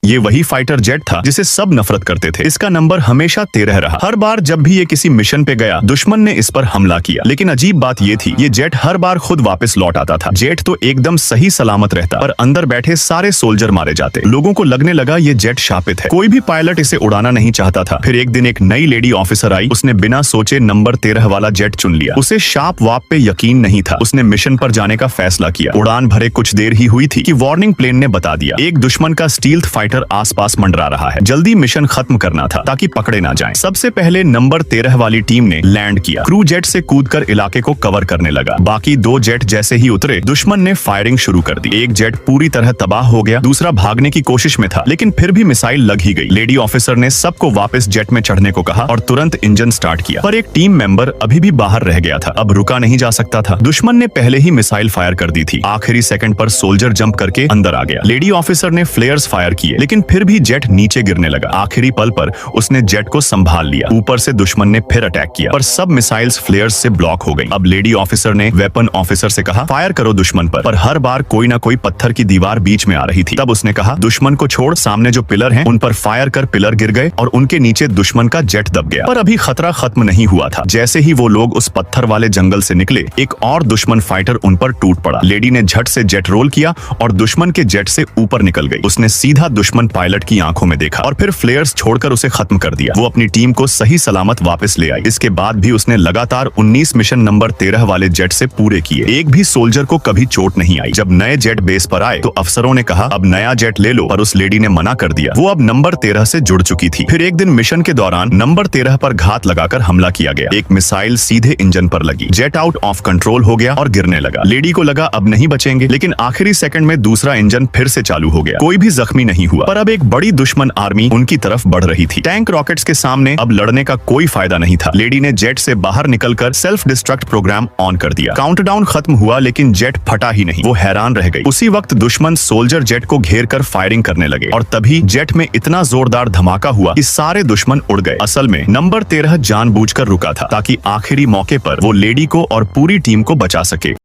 ये वही fighter jet था जिसे सब नफरत करते थे। इसका नंबर हमेशा 13 रहा। हर बार जब भी ये किसी मिशन पे गया, दुश्मन ने इस पर हमला किया। लेकिन अजीब बात ये थी, ये जेट हर बार खुद वापस लौट आता था। जेट तो एकदम सही सलामत रहता, पर अंदर बैठे सारे सोल्जर मारे जाते। लोगों को लगने लगा ये जेट शापित है। कोई भी पायलट इसे उड़ाना नहीं चाहता था। फिर एक दिन एक नई लेडी ऑफिसर आई। उसने बिना सोचे नंबर 13 वाला जेट चुन लिया। उसे शार्प वाप पे यकीन नहीं था। उसने मिशन पर जाने का फैसला किया। उड़ान भरे कुछ देर ही हुई थी कि वार्निंग प्लेन ने बता दिया, एक दुश्मन का स्टील्थ फाइटर आसपास मंडरा रहा है। जल्दी मिशन खत्म करना था ताकि पकड़े ना जाएं। सबसे पहले नंबर 13 वाली टीम ने लैंड किया। क्रू जेट से कूदकर इलाके को कवर करने लगा। बाकी दो जेट जैसे ही उतरे, दुश्मन ने फायरिंग शुरू कर दी। एक जेट पूरी तरह तबाह हो गया, दूसरा भागने की कोशिश में था, लेकिन फिर भी मिसाइल लग ही गई। लेडी ऑफिसर ने सबको वापस जेट में चढ़ने को कहा और तुरंत इंजन स्टार्ट किया। पर एक टीम मेंबर अभी भी बाहर रह गया था। अब रुका नहीं जा सकता था। दुश्मन ने पहले ही मिसाइल फायर कर दी थी। आखिरी सेकंड पर सोल्जर जंप करके अंदर आ गया। लेडी ऑफिसर ने फ्लेयर्स फायर किए, लेकिन फिर भी जेट नीचे गिरने लगा। आखिरी पल पर उसने जेट को संभाल लिया। ऊपर से दुश्मन ने फिर अटैक किया, पर सब मिसाइल्स फ्लेयर्स से ब्लॉक हो गई। अब लेडी ऑफिसर ने वेपन ऑफिसर से कहा, फायर करो दुश्मन पर हर बार कोई ना कोई पत्थर की दीवार बीच में आ रही थी। तब उसने कहा, दुश्मन को छोड़, सामने जो पिलर हैं उन पर फायर कर। पिलर गिर गए और उनके नीचे दुश्मन का जेट दब गया। पर अभी खतरा खत्म नहीं हुआ था। जैसे ही वो लोग उस पत्थर वाले जंगल से निकले, एक और दुश्मन फाइटर उन पर टूट पड़ा। लेडी ने झट से जेट रोल किया और दुश्मन के जेट से ऊपर निकल गई। उसने सीधा दुश्मन पायलट की आंखों में देखा और फिर फ्लेयर्स छोड़कर उसे खत्म कर दिया। वो अपनी टीम को सही सलामत वापस ले आई। इसके बाद भी उसने लगातार 19 मिशन नंबर 13 वाले जेट से पूरे किए। एक भी सोल्जर को कभी चोट नहीं आई। जब नए जेट बेस पर आए तो अफसरों ने कहा, अब नया जेट ले लो, पर उस लेडी ने मना कर दिया। वो अब नंबर 13 से जुड़ चुकी थी। फिर एक दिन मिशन के दौरान नंबर 13 पर घात लगाकर हमला किया गया। एक मिसाइल सीधे इंजन पर लगी। जेट आउट ऑफ कंट्रोल हो गया और गिरने लगा। लेडी को लगा अब नहीं बचेंगे, लेकिन आखिरी सेकंड में दूसरा इंजन फिर से चालू हो गया। कोई भी जख्मी नहीं हुआ, पर अब एक बड़ी दुश्मन आर्मी उनकी तरफ बढ़ रही थी। टैंक रॉकेट्स के सामने अब लड़ने का कोई फायदा नहीं था। लेडी ने जेट से बाहर निकलकर सेल्फ डिस्ट्रक्ट प्रोग्राम ऑन कर दिया। काउंटडाउन खत्म हुआ, लेकिन जेट फटा ही नहीं। वो हैरान रह गई। उसी वक्त दुश्मन सोल्जर जेट को घेर कर फायरिंग करने लगे और तभी जेट में इतना जोरदार धमाका हुआ कि सारे दुश्मन उड़ गए। असल में नंबर 13 जानबूझकर रुका था ताकि आखिरी मौके पर वो लेडी को और पूरी टीम को बचा सके।